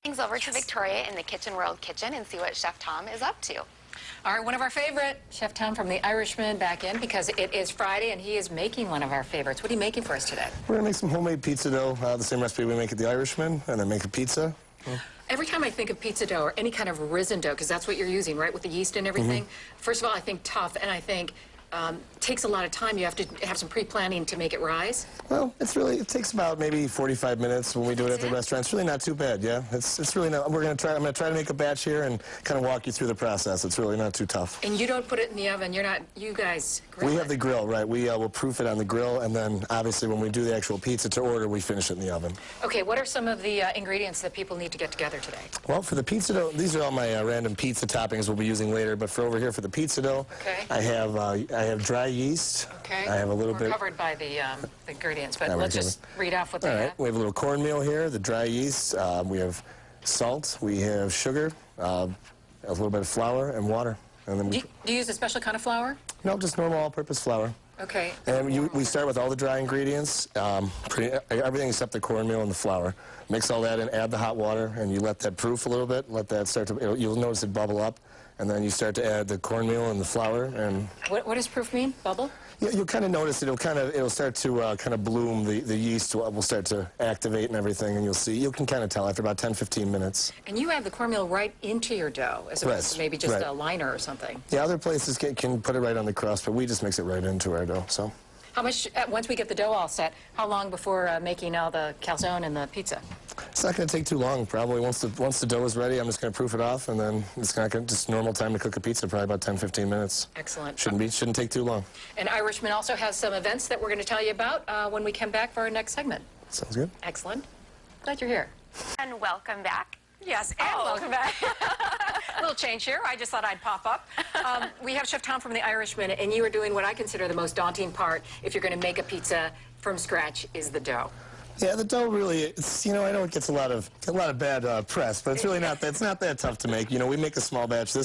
Things over to Victoria in the Kitchen World kitchen and see what Chef Tom is up to. All right, one of our favorite, Chef Tom from The Irishman, back in because it is Friday and he is making one of our favorites. What are you making for us today? We're going to make some homemade pizza dough, the same recipe we make at The Irishman, and then make a pizza. Every time I think of pizza dough or any kind of risen dough, because that's what you're using, right, with the yeast and everything, first of all, I think tough, and I think takes a lot of time. You have to have some pre-planning to make it rise. Well, it takes about maybe 45 minutes when we do it at the restaurant. It's really not too bad, yeah. It's really not. I'm going to try to make a batch here and kind of walk you through the process. It's really not too tough. And you don't put it in the oven. You guys grill We it. have the grill, right. We will proof it on the grill, and then obviously when we do the actual pizza to order, we finish it in the oven. Okay, what are some of the ingredients that people need to get together today? Well, for the pizza dough, these are all my random pizza toppings we'll be using later, but for over here for the pizza dough, okay. I have dry yeast. Okay. I have a little We're bit covered by the ingredients, but let's just read off what they have. We have a little cornmeal here, the dry yeast. We have salt. We have sugar, a little bit of flour and water. And then do you use a special kind of flour? No, just normal all-purpose flour. Okay. And we start with all the dry ingredients, everything except the cornmeal and the flour. Mix all that in, add the hot water, and you let that proof a little bit. Let that start to, you'll notice it bubble up. And then you start to add the cornmeal and the flour. And what does proof mean? Bubble? You'll kind of notice it'll start to kind of bloom. The yeast will start to activate and everything, and you can kind of tell after about 10-15 minutes. And you add the cornmeal right into your dough, as opposed to maybe just a liner or something. Yeah, other places can put it right on the crust, but we just mix it right into our dough. So. How much? Once we get the dough all set, how long before making all the calzone and the pizza? It's not going to take too long. Probably once the dough is ready, I'm just going to proof it off, and then it's not going just normal time to cook a pizza, probably about 10-15 minutes. Excellent. Shouldn't take too long. And Irishman also has some events that we're going to tell you about when we come back for our next segment. Sounds good. Excellent. Glad you're here. And welcome back. Yes, and welcome back. A little change here. I just thought I'd pop up. We have Chef Tom from The Irishman, and you are doing what I consider the most daunting part if you're going to make a pizza from scratch is the dough. Yeah, the dough really, I know it gets a lot of bad press, but it's really not that tough to make. We make a small batch.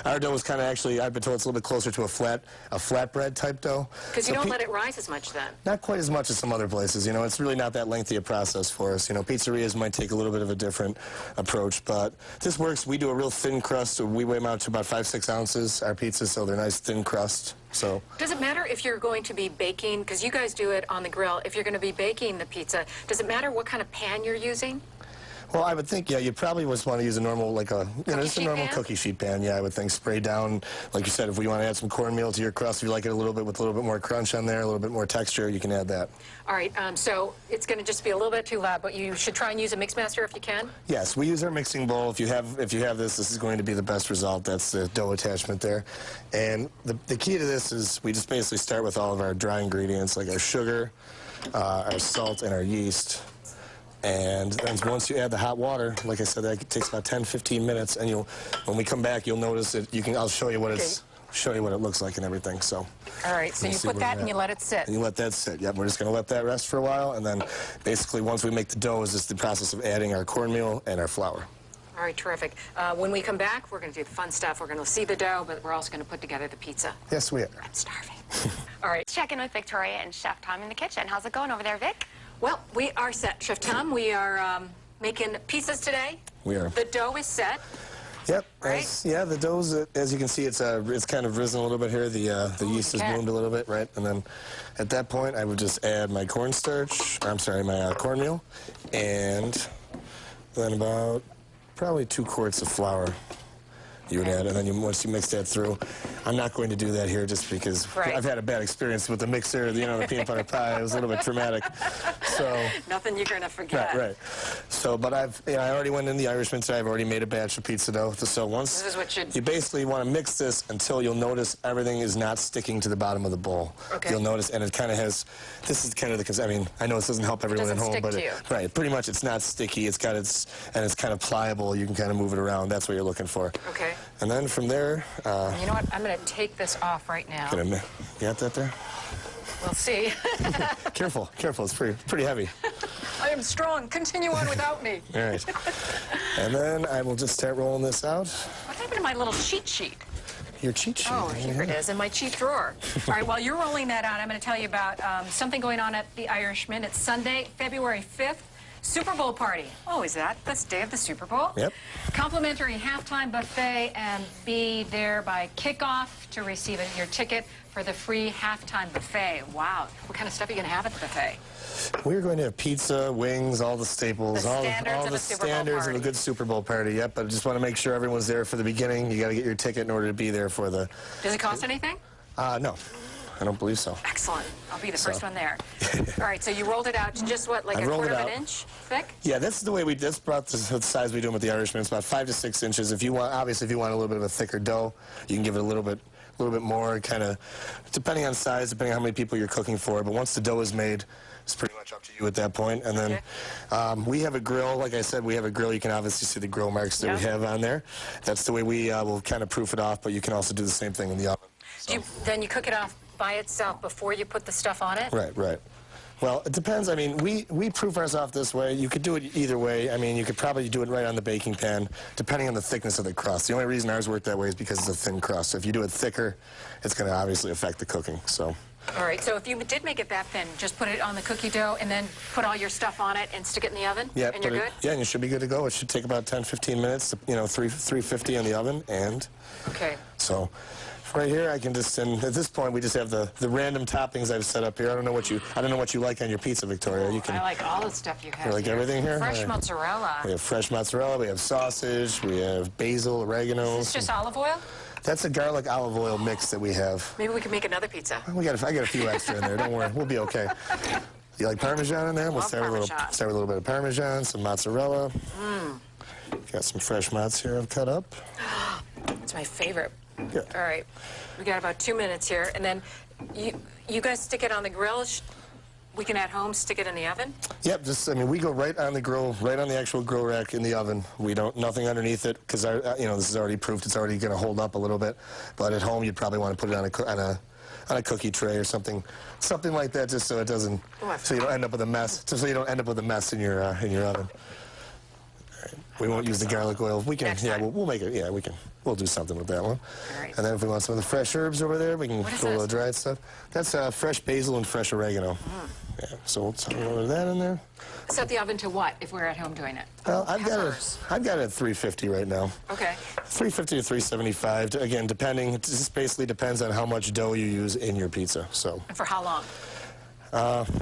Our dough is kind of actually, I've been told it's a little bit closer to a flatbread type dough. Because you don't let it rise as much then. Not quite as much as some other places. It's really not that lengthy a process for us. Pizzerias might take a little bit of a different approach, but this works. We do a real thin crust. We weigh them out to about 5-6 ounces, our pizzas, so they're nice thin crust. So. Does it matter if you're going to be baking, because you guys do it on the grill, if you're going to be baking the pizza, does it matter what kind of pan you're using? Well, I would think, yeah, you probably just want to use a normal, just a normal cookie sheet pan, yeah, I would think. Spray down, like you said, if we want to add some cornmeal to your crust, if you like it a little bit with a little bit more crunch on there, a little bit more texture, you can add that. All right, so it's going to just be a little bit too loud, but you should try and use a Mixmaster if you can? Yes, we use our mixing bowl. If you have this is going to be the best result. That's the dough attachment there. And the key to this is we just basically start with all of our dry ingredients, like our sugar, our salt, and our yeast. And then once you add the hot water, like I said, that takes about 10-15 minutes, and when we come back, you'll notice it. I'll show you what it looks like and everything. So. All right. So you put that and you let it sit. And you let that sit. Yep. We're just going to let that rest for a while, and then basically once we make the dough, is just the process of adding our cornmeal and our flour. All right, terrific. When we come back, we're going to do the fun stuff. We're going to see the dough, but we're also going to put together the pizza. Yes, we are. I'm starving. All right. Check in with Victoria and Chef Tom in the kitchen. How's it going over there, Vic? Well, we are set, Chef Tom. We are making pizzas today. We are. The dough is set. Yep. Right? Yeah, the dough's, as you can see, it's kind of risen a little bit here. The yeast has bloomed a little bit, right? And then at that point, I would just add my my cornmeal, and then about probably 2 quarts of flour you would add, and then once you mix that through, I'm not going to do that here just because I've had a bad experience with the mixer, the peanut butter pie. It was a little bit traumatic. So nothing you're going to forget. Right. So, but I already went in the Irishman today. I've already made a batch of pizza dough. So once you basically want to mix this until you'll notice everything is not sticking to the bottom of the bowl. Okay. You'll notice, and it kind of has. This is kind of because I know this doesn't help everyone at home, but pretty much it's not sticky. It's kind of pliable. You can kind of move it around. That's what you're looking for. Okay. And then from there. You know what? I'm going to take this off right now. You got that there? We'll see. Careful. It's pretty heavy. I am strong. Continue on without me. All right. And then I will just start rolling this out. What happened to my little cheat sheet? Your cheat sheet. Oh, here it is in my cheat drawer. All right, while you're rolling that out, I'm going to tell you about something going on at The Irishman. It's Sunday, February 5th. Super Bowl party. Oh, is that the day of the Super Bowl? Yep. Complimentary halftime buffet, and be there by kickoff to receive your ticket for the free halftime buffet. Wow. What kind of stuff are you going to have at the buffet? We're going to have pizza, wings, all the staples, all the standards of a good Super Bowl party. Yep, but I just want to make sure everyone's there for the beginning. You got to get your ticket in order to be there for the... Does it cost anything? No. I don't believe so. Excellent. I'll be the first one there. All right, so you rolled it out to just what, like a quarter of an inch thick? Yeah, that's the way that's brought the size we do them with the Irishman. It's about 5 to 6 inches. If you want, obviously, if you want a little bit of a thicker dough, you can give it a little bit more, kind of, depending on size, depending on how many people you're cooking for. But once the dough is made, it's pretty much up to you at that point. And then we have a grill. Like I said, we have a grill. You can obviously see the grill marks that we have on there. That's the way we will kind of proof it off, but you can also do the same thing in the oven. So. Then you cook it off by itself before you put the stuff on it? Right, right. Well, it depends. I mean, we proof ours off this way. You could do it either way. I mean, you could probably do it right on the baking pan, depending on the thickness of the crust. The only reason ours work that way is because it's a thin crust. So if you do it thicker, it's going to obviously affect the cooking. So. All right, so if you did make it that thin, just put it on the cookie dough and then put all your stuff on it and stick it in the oven? Yeah, and you're good? Yeah, and you should be good to go. It should take about 10, 15 minutes, to, 350 in the oven, and... Okay. So... Right here, I can just, and at this point, we just have the random toppings I've set up here. I don't know what you like on your pizza, Victoria. You can. I like all the stuff you have. You like everything here? Fresh mozzarella. We have fresh mozzarella. We have sausage. We have basil, oregano. Is this just olive oil? That's a garlic olive oil mix that we have. Maybe we can make another pizza. I got a few extra in there. Don't worry, we'll be okay. You like Parmesan in there? We'll start with a little bit of Parmesan, some mozzarella. Got some fresh mozz here I've cut up. It's my favorite. Good. All right, we got about 2 minutes here, and then you guys stick it on the grill. We can at home stick it in the oven. Yep, we go right on the grill, right on the actual grill rack in the oven. We don't nothing underneath it because this is already proofed. It's already going to hold up a little bit. But at home, you'd probably want to put it on a cookie tray or something like that, just so it doesn't, so you don't end up with a mess. Just so you don't end up with a mess in your oven. We won't use the garlic oil. We can, we'll make it. Yeah, we'll do something with that one. All right. And then if we want some of the fresh herbs over there, we can throw the dried stuff. That's fresh basil and fresh oregano. Yeah, so we'll throw that in there. Set the oven to what if we're at home doing it? Well, I've got it at 350 right now. Okay. 350 to 375. Again, depending. It just basically depends on how much dough you use in your pizza. So. And for how long?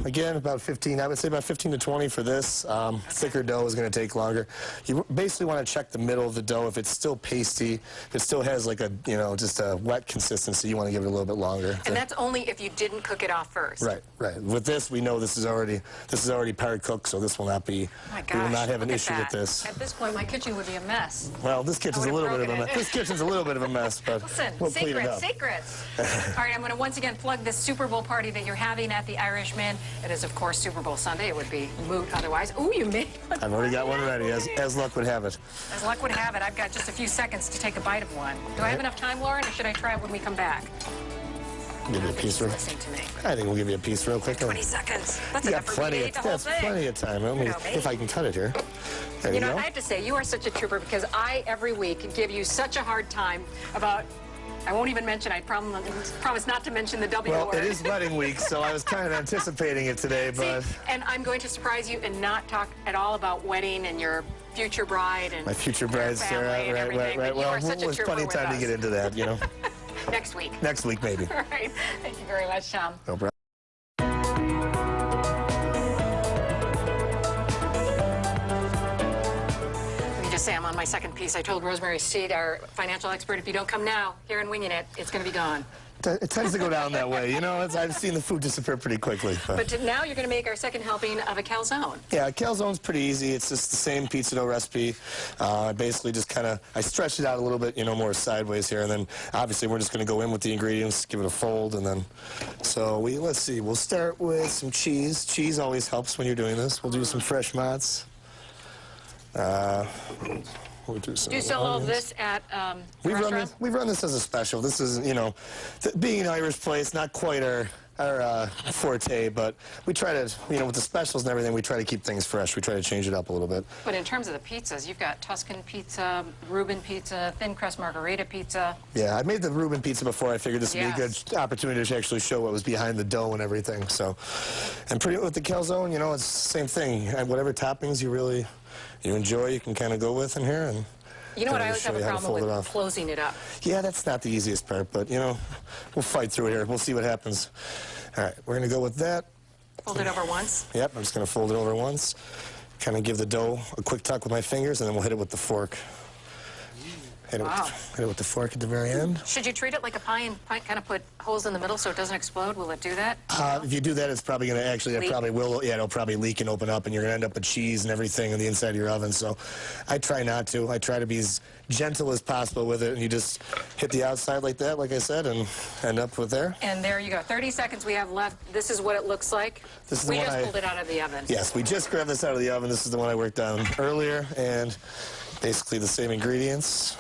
Again, about 15, I would say about 15 to 20 for this. Thicker dough is going to take longer. You basically want to check the middle of the dough. If it's still pasty, if it still has like a, just a wet consistency, you want to give it a little bit longer. And that's only if you didn't cook it off first. Right, right. With this, we know this is already par cooked, so this will not be, oh my gosh, we will not have an issue with this. At this point, my kitchen would be a mess. Well, this kitchen's a little bit of a mess. This kitchen's a little bit of a mess, but listen, we'll clean it up. Secrets. All right, I'm going to once again plug this Super Bowl party that you're having at the Irishman. It is, of course, Super Bowl Sunday. It would be moot otherwise. Ooh, you made one. I've already got one ready, as luck would have it. As luck would have it, I've got just a few seconds to take a bite of one. Do I have enough time, Lauren, or should I try it when we come back? Give you a piece real. Listen to me. I think we'll give you a piece real quick. 20 seconds. That's you enough for me to eat the whole thing. Plenty of time. If I can cut it here. There you go. I have to say, you are such a trooper because I, every week, give you such a hard time about... I won't even mention, I promise not to mention the W word. Well, it is wedding week, so I was kind of anticipating it today, but... See, and I'm going to surprise you and not talk at all about wedding and your future bride and... My future bride, Sarah, right. Well, there's plenty of time to get into that, Next week. Next week, maybe. All right. Thank you very much, Tom. No problem. Say I'm on my second piece. I told Rosemary Steed, our financial expert, if you don't come now, here in Winging It, it's going to be gone. It tends to go down that way. I've seen the food disappear pretty quickly. But now you're going to make our second helping of a calzone. Yeah, a calzone's pretty easy. It's just the same pizza dough recipe. Basically just I stretched it out a little bit, more sideways here. And then obviously we're just going to go in with the ingredients, give it a fold, and then... So let's see. We'll start with some cheese. Cheese always helps when you're doing this. We'll do some fresh mozz. We'll do some. Do you sell all this at we run this as a special. This is, being an Irish place, not quite our forte, but we try to, with the specials and everything, we try to keep things fresh. We try to change it up a little bit. But in terms of the pizzas, you've got Tuscan pizza, Reuben pizza, thin crust margarita pizza. Yeah, I made the Reuben pizza before. I figured this would be a Yes. good opportunity to actually show what was behind the dough and everything. So, and pretty with the calzone, it's the same thing. Whatever toppings you enjoy, you can kind of go with in here. And You know what, I just always show have a you how to problem fold it with off. closing it up. Yeah, that's not the easiest part, but, we'll fight through it here. We'll see what happens. All right, we're going to go with that. Fold it over once. Yep, I'm just going to fold it over once, kind of give the dough a quick tuck with my fingers, and then we'll hit it with the fork. Hit it with the fork at the very end. Should you treat it like a pie and kind of put holes in the middle so it doesn't explode? Will it do that? If you do that, it's probably going to actually, Leak? it probably will, yeah, it'll probably leak and open up, and you're going to end up with cheese and everything on the inside of your oven. So I try not to. I try to be as gentle as possible with it, and you just hit the outside like that, like I said, and end up with there. And there you go. 30 seconds we have left. This is what it looks like. This is we the just one pulled it out of the oven. Yes, we just grabbed this out of the oven. This is the one I worked on earlier, and basically the same ingredients.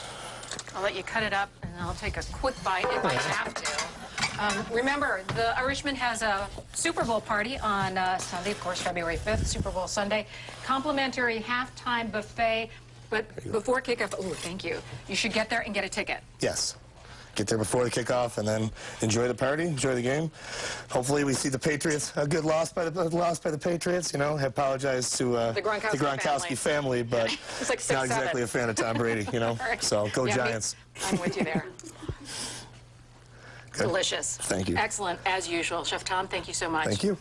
I'll let you cut it up, and I'll take a quick bite if I have to. Remember, the Irishman has a Super Bowl party on Sunday, of course, February 5th, Super Bowl Sunday. Complimentary halftime buffet. But before kickoff, oh, thank you. You should get there and get a ticket. Yes. Get there before the kickoff, and then enjoy the party, enjoy the game. Hopefully, we see the Patriots, a good loss by the Patriots. I apologize to the Gronkowski family, but It's like 6-7. not exactly a fan of Tom Brady. Right. So go Yeah, Giants. I'm with you there. Good. Delicious. Thank you. Excellent, as usual. Chef Tom, thank you so much. Thank you.